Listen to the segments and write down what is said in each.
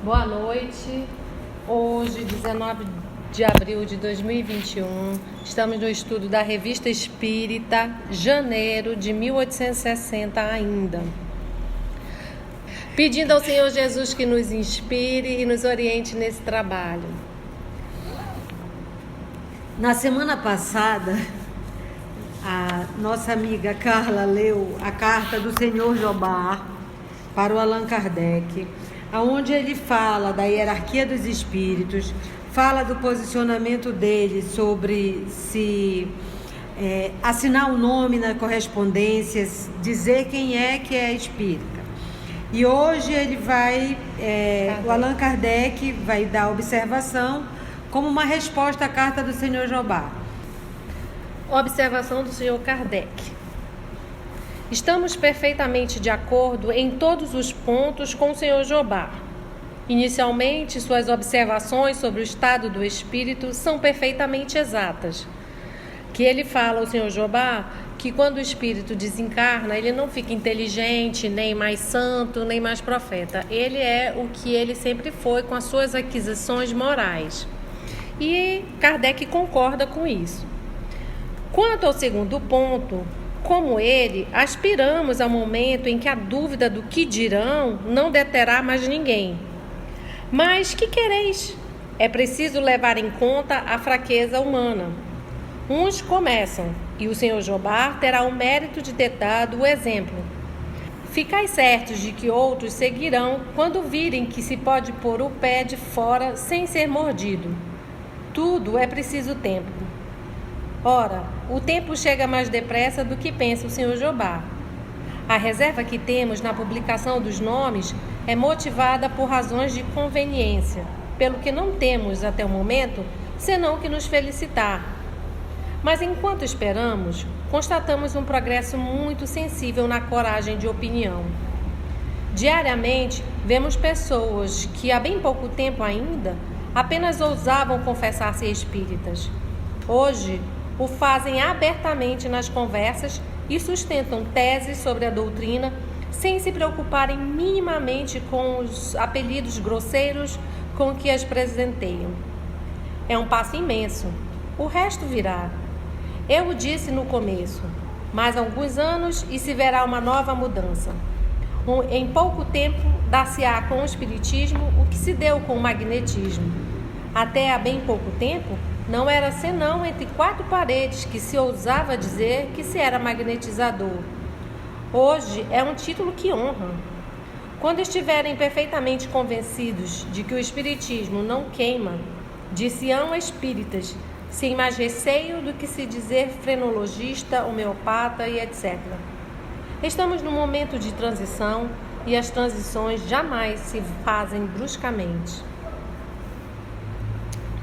Boa noite. Hoje, 19 de abril de 2021, estamos no estudo da Revista Espírita, janeiro de 1860 ainda. Pedindo ao Senhor Jesus que nos inspire e nos oriente nesse trabalho. Na semana passada, a nossa amiga Carla leu a carta do Senhor Jobá para o Allan Kardec, onde ele fala da hierarquia dos espíritos, fala do posicionamento dele sobre se assinar o nome na correspondência, dizer quem é que é espírita. E hoje ele o Allan Kardec vai dar a observação como uma resposta à carta do Senhor Jobá. Observação do Senhor Kardec. Estamos perfeitamente de acordo em todos os pontos com o Senhor Jobá. Inicialmente, suas observações sobre o estado do espírito são perfeitamente exatas. Que ele fala ao Senhor Jobá que quando o espírito desencarna, ele não fica inteligente, nem mais santo, nem mais profeta. Ele é o que ele sempre foi com as suas aquisições morais. E Kardec concorda com isso. Quanto ao segundo ponto, como ele, aspiramos ao momento em que a dúvida do que dirão não deterá mais ninguém. Mas que quereis? É preciso levar em conta a fraqueza humana. Uns começam, e o Senhor Jobá terá o mérito de ter dado o exemplo. Ficai certos de que outros seguirão quando virem que se pode pôr o pé de fora sem ser mordido. Tudo é preciso tempo. Ora, o tempo chega mais depressa do que pensa o Senhor Jobá. A reserva que temos na publicação dos nomes é motivada por razões de conveniência, pelo que não temos até o momento, senão que nos felicitar. Mas enquanto esperamos, constatamos um progresso muito sensível na coragem de opinião. Diariamente, vemos pessoas que há bem pouco tempo ainda apenas ousavam confessar-se espíritas. Hoje, o fazem abertamente nas conversas e sustentam teses sobre a doutrina sem se preocuparem minimamente com os apelidos grosseiros com que as presenteiam. É um passo imenso. O resto virá. Eu o disse no começo. Mais alguns anos e se verá uma nova mudança. Em pouco tempo, dar-se-á com o espiritismo o que se deu com o magnetismo. Até há bem pouco tempo, não era senão entre quatro paredes que se ousava dizer que se era magnetizador. Hoje é um título que honra. Quando estiverem perfeitamente convencidos de que o espiritismo não queima, dir-se-ão espíritas, sem mais receio do que se dizer frenologista, homeopata e etc. Estamos num momento de transição e as transições jamais se fazem bruscamente.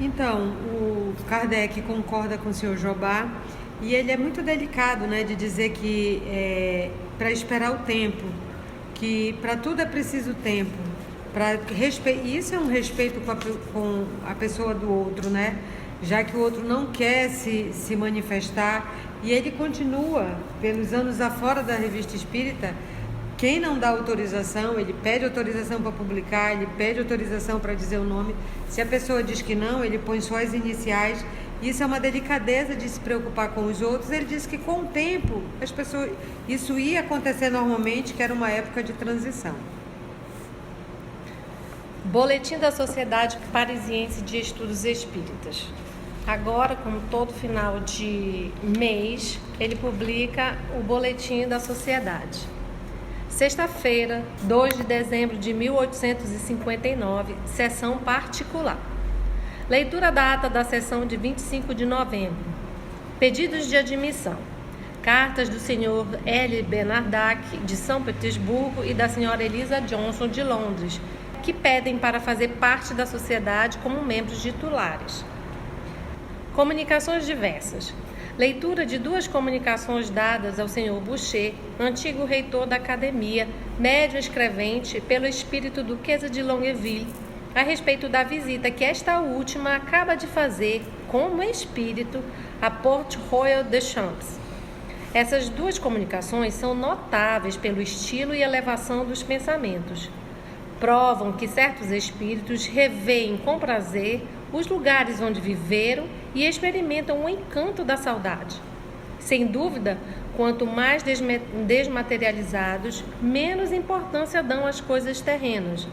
Então, o Kardec concorda com o Senhor Jobá e ele é muito delicado, de dizer que para esperar o tempo, que para tudo é preciso tempo. Isso é um respeito com a pessoa do outro, já que o outro não quer se manifestar e ele continua, pelos anos afora da Revista Espírita. Quem não dá autorização, ele pede autorização para publicar, ele pede autorização para dizer o nome. Se a pessoa diz que não, ele põe só as iniciais. Isso é uma delicadeza de se preocupar com os outros. Ele diz que com o tempo, isso ia acontecer normalmente, que era uma época de transição. Boletim da Sociedade Parisiense de Estudos Espíritas. Agora, como todo final de mês, ele publica o Boletim da Sociedade. Sexta-feira, 2 de dezembro de 1859, sessão particular. Leitura da ata da sessão de 25 de novembro. Pedidos de admissão. Cartas do Sr. L. Bernardac, de São Petersburgo, e da Sra. Elisa Johnson, de Londres, que pedem para fazer parte da sociedade como membros titulares. Comunicações diversas. Leitura de duas comunicações dadas ao Sr. Boucher, antigo reitor da Academia, médium escrevente pelo espírito duquesa de Longueville, a respeito da visita que esta última acaba de fazer, como espírito, a Port Royal de Champs. Essas duas comunicações são notáveis pelo estilo e elevação dos pensamentos. provam que certos espíritos reveem com prazer os lugares onde viveram e experimentam o encanto da saudade. Sem dúvida, quanto mais desmaterializados, menos importância dão às coisas terrenas,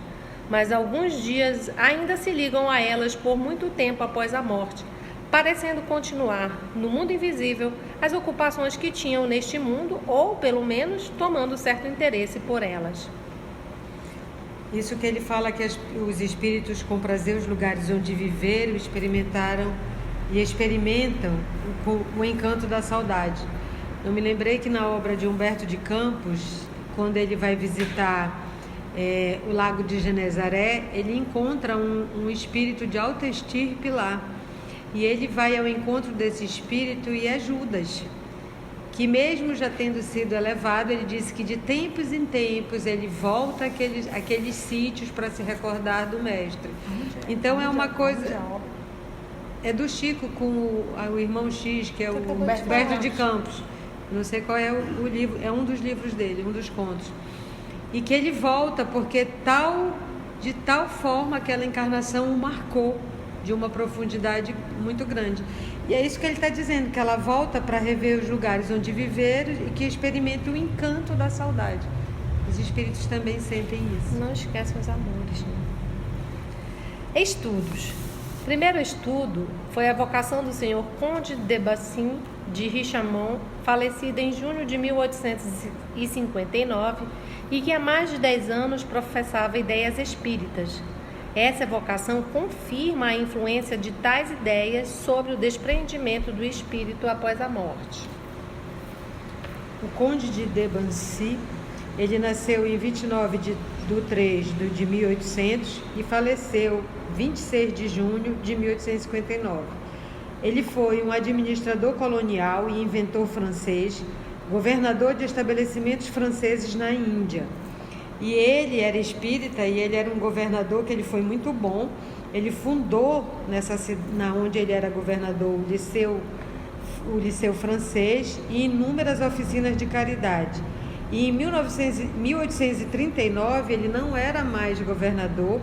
mas alguns dias ainda se ligam a elas por muito tempo após a morte, parecendo continuar, no mundo invisível, as ocupações que tinham neste mundo, ou, pelo menos, tomando certo interesse por elas. Isso que ele fala que os espíritos com prazer os lugares onde viveram, experimentaram e experimentam o encanto da saudade. Eu me lembrei que na obra de Humberto de Campos, quando ele vai visitar o Lago de Genezaré, ele encontra um espírito de alta estirpe lá. E ele vai ao encontro desse espírito e é Judas, que mesmo já tendo sido elevado, ele disse que de tempos em tempos ele volta àqueles sítios para se recordar do mestre. Então é uma coisa... É do Chico com o irmão X, que é o Humberto de Campos. Não sei qual é o livro, é um dos livros dele, um dos contos. E que ele volta porque de tal forma aquela encarnação o marcou, de uma profundidade muito grande. E é isso que ele está dizendo, que ela volta para rever os lugares onde viveram e que experimenta o encanto da saudade. Os espíritos também sentem isso. Não esquecem os amores. Né? Estudos. O primeiro estudo foi a vocação do senhor Conde de Bassin de Richamont, falecido em junho de 1859, e que há mais de 10 anos professava ideias espíritas. Essa evocação confirma a influência de tais ideias sobre o despreendimento do espírito após a morte. O Conde de Debancy, ele nasceu em 29 de 3 de 1800 e faleceu 26 de junho de 1859. Ele foi um administrador colonial e inventor francês, governador de estabelecimentos franceses na Índia. E ele era espírita e ele era um governador que ele foi muito bom. Ele fundou, onde ele era governador, o Liceu Francês e inúmeras oficinas de caridade. E em 1839 ele não era mais governador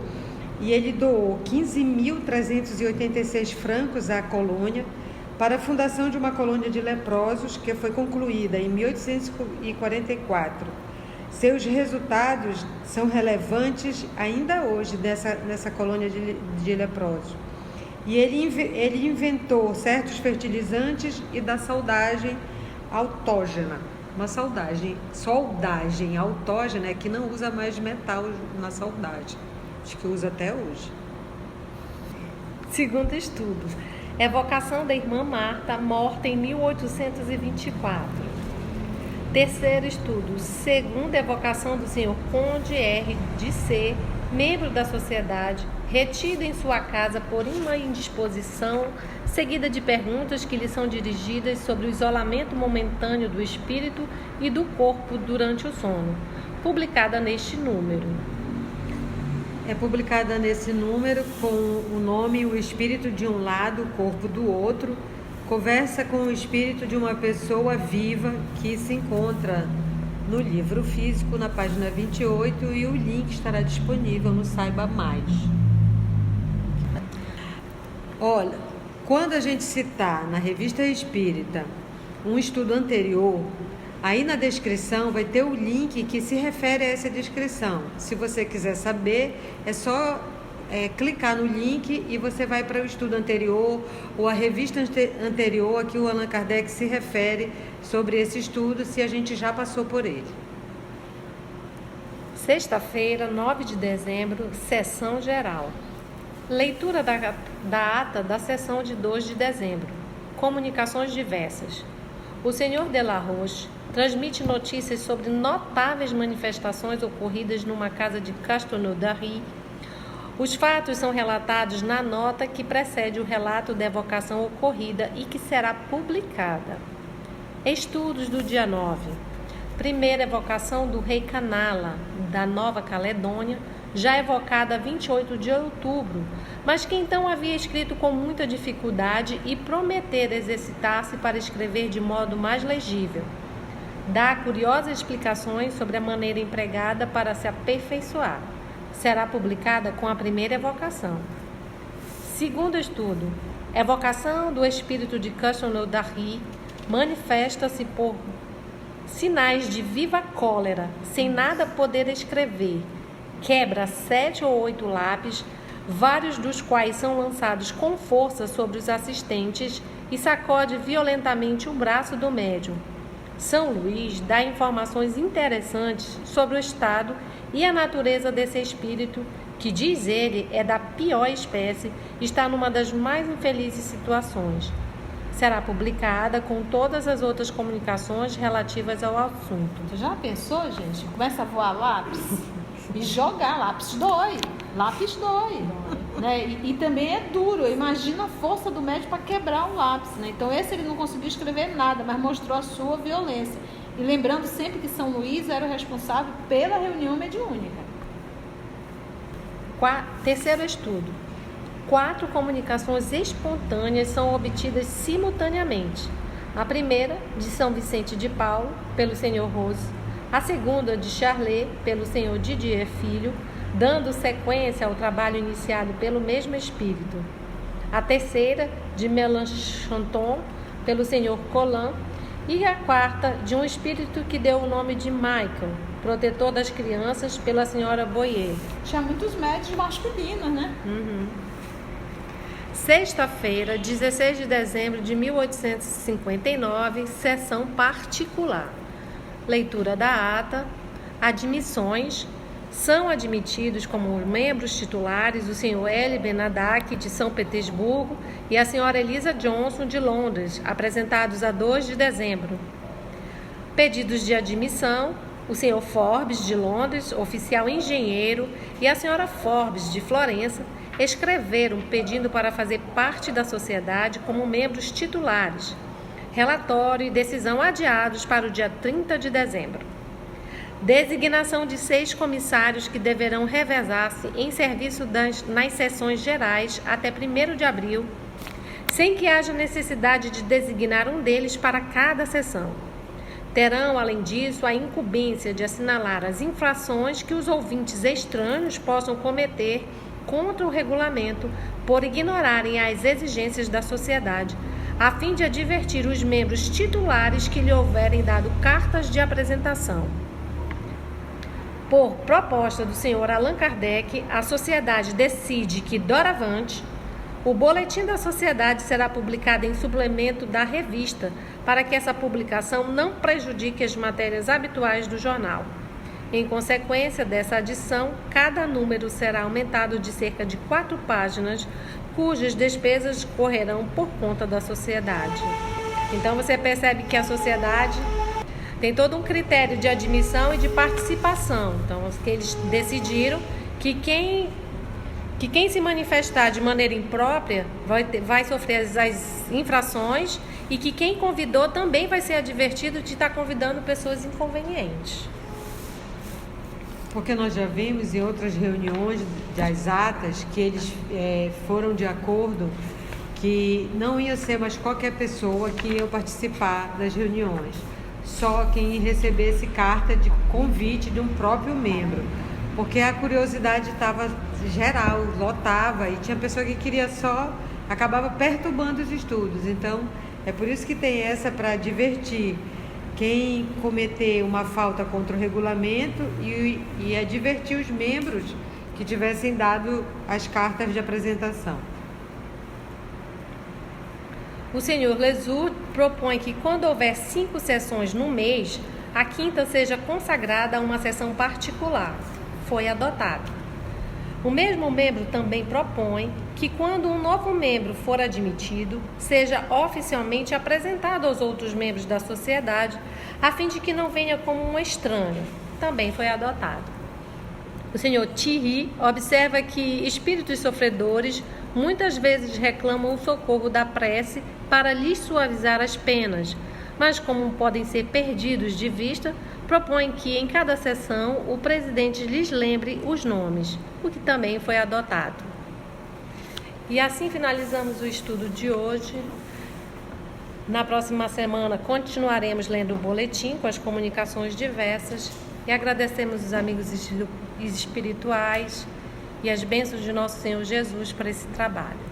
e ele doou 15.386 francos à colônia para a fundação de uma colônia de leprosos que foi concluída em 1844. Seus resultados são relevantes ainda hoje nessa colônia de leprosos. E ele inventou certos fertilizantes e da soldagem autógena. Uma soldagem autógena é que não usa mais metal na soldagem. Acho que usa até hoje. Segundo estudo, evocação da irmã Marta, morta em 1824. Terceiro estudo, segunda evocação do senhor Conde R. de C., membro da sociedade, retido em sua casa por uma indisposição, seguida de perguntas que lhe são dirigidas sobre o isolamento momentâneo do espírito e do corpo durante o sono, publicada neste número. É publicada nesse número com o nome O Espírito de um lado, o corpo do outro. Conversa com o espírito de uma pessoa viva que se encontra no livro físico, na página 28, e o link estará disponível no Saiba Mais. Olha, quando a gente citar na Revista Espírita um estudo anterior, aí na descrição vai ter o link que se refere a essa descrição. Se você quiser saber, é só clicar no link e você vai para o estudo anterior ou a revista anterior a que o Allan Kardec se refere sobre esse estudo, se a gente já passou por ele. Sexta-feira, 9 de dezembro, sessão geral. Leitura da ata da sessão de 2 de dezembro. Comunicações diversas. O senhor Delaroche transmite notícias sobre notáveis manifestações ocorridas numa casa de Castelnaudary. Os fatos são relatados na nota que precede o relato da evocação ocorrida e que será publicada. Estudos do dia 9. Primeira evocação do rei Canala, da Nova Caledônia, já evocada 28 de outubro, mas que então havia escrito com muita dificuldade e prometer exercitar-se para escrever de modo mais legível. Dá curiosas explicações sobre a maneira empregada para se aperfeiçoar. será publicada com a primeira evocação. Segundo estudo, evocação do espírito de Kashonodari manifesta-se por sinais de viva cólera, sem nada poder escrever. Quebra 7 ou 8 lápis, vários dos quais são lançados com força sobre os assistentes e sacode violentamente o braço do médium. São Luís dá informações interessantes sobre o estado e a natureza desse espírito, que, diz ele, é da pior espécie e está numa das mais infelizes situações. Será publicada com todas as outras comunicações relativas ao assunto. Você já pensou, gente? Começa a voar lápis e jogar. Lápis dói. Lápis dói. Né? E também é duro. Imagina a força do médico para quebrar o lápis. Né? Então, esse ele não conseguiu escrever nada, mas mostrou a sua violência. E lembrando sempre que São Luís era o responsável pela reunião mediúnica. Terceiro estudo. 4 comunicações espontâneas são obtidas simultaneamente. A primeira, de São Vicente de Paulo, pelo Sr. Rose. A segunda, de Charlet, pelo Sr. Didier Filho, dando sequência ao trabalho iniciado pelo mesmo espírito. A terceira, de Melanchthon, pelo Sr. Colin. E a quarta, de um espírito que deu o nome de Michael, protetor das crianças, pela Sra. Boyer. Tinha muitos médios masculinos, né? Sexta-feira, 16 de dezembro de 1859, sessão particular. Leitura da ata. Admissões. São admitidos como membros titulares o Sr. L. Benadak, de São Petersburgo, e a Sra. Elisa Johnson, de Londres, apresentados a 2 de dezembro. Pedidos de admissão. O Sr. Forbes, de Londres, oficial engenheiro, e a Sra. Forbes, de Florença, escreveram pedindo para fazer parte da sociedade como membros titulares. Relatório e decisão adiados para o dia 30 de dezembro. Designação de 6 comissários que deverão revezar-se em serviço nas sessões gerais até 1º de abril, sem que haja necessidade de designar um deles para cada sessão. Terão, além disso, a incumbência de assinalar as infrações que os ouvintes estranhos possam cometer contra o regulamento por ignorarem as exigências da sociedade, a fim de advertir os membros titulares que lhe houverem dado cartas de apresentação. Por proposta do Sr. Allan Kardec, a sociedade decide que, doravante, o boletim da sociedade será publicado em suplemento da revista, para que essa publicação não prejudique as matérias habituais do jornal. Em consequência dessa adição, cada número será aumentado de cerca de 4 páginas, cujas despesas correrão por conta da sociedade. Então você percebe que a sociedade tem todo um critério de admissão e de participação. Então, eles decidiram que quem se manifestar de maneira imprópria vai sofrer as infrações, e que quem convidou também vai ser advertido de estar convidando pessoas inconvenientes. Porque nós já vimos em outras reuniões das atas que eles foram de acordo que não ia ser mais qualquer pessoa que ia participar das reuniões, só quem recebesse carta de convite de um próprio membro, porque a curiosidade estava geral, lotava, e tinha pessoa que queria só, acabava perturbando os estudos. Então, é por isso que tem essa, para divertir quem cometer uma falta contra o regulamento e advertir os membros que tivessem dado as cartas de apresentação. O Sr. Lesourd propõe que, quando houver 5 sessões no mês, a 5ª seja consagrada a uma sessão particular. Foi adotado. O mesmo membro também propõe que, quando um novo membro for admitido, seja oficialmente apresentado aos outros membros da sociedade, a fim de que não venha como um estranho. Também foi adotado. O Sr. Thierry observa que espíritos sofredores muitas vezes reclamam o socorro da prece para lhes suavizar as penas, mas como podem ser perdidos de vista, propõe que em cada sessão o presidente lhes lembre os nomes, o que também foi adotado. E assim finalizamos o estudo de hoje. Na próxima semana continuaremos lendo o boletim com as comunicações diversas. E agradecemos os amigos espirituais e as bênçãos de nosso Senhor Jesus para esse trabalho.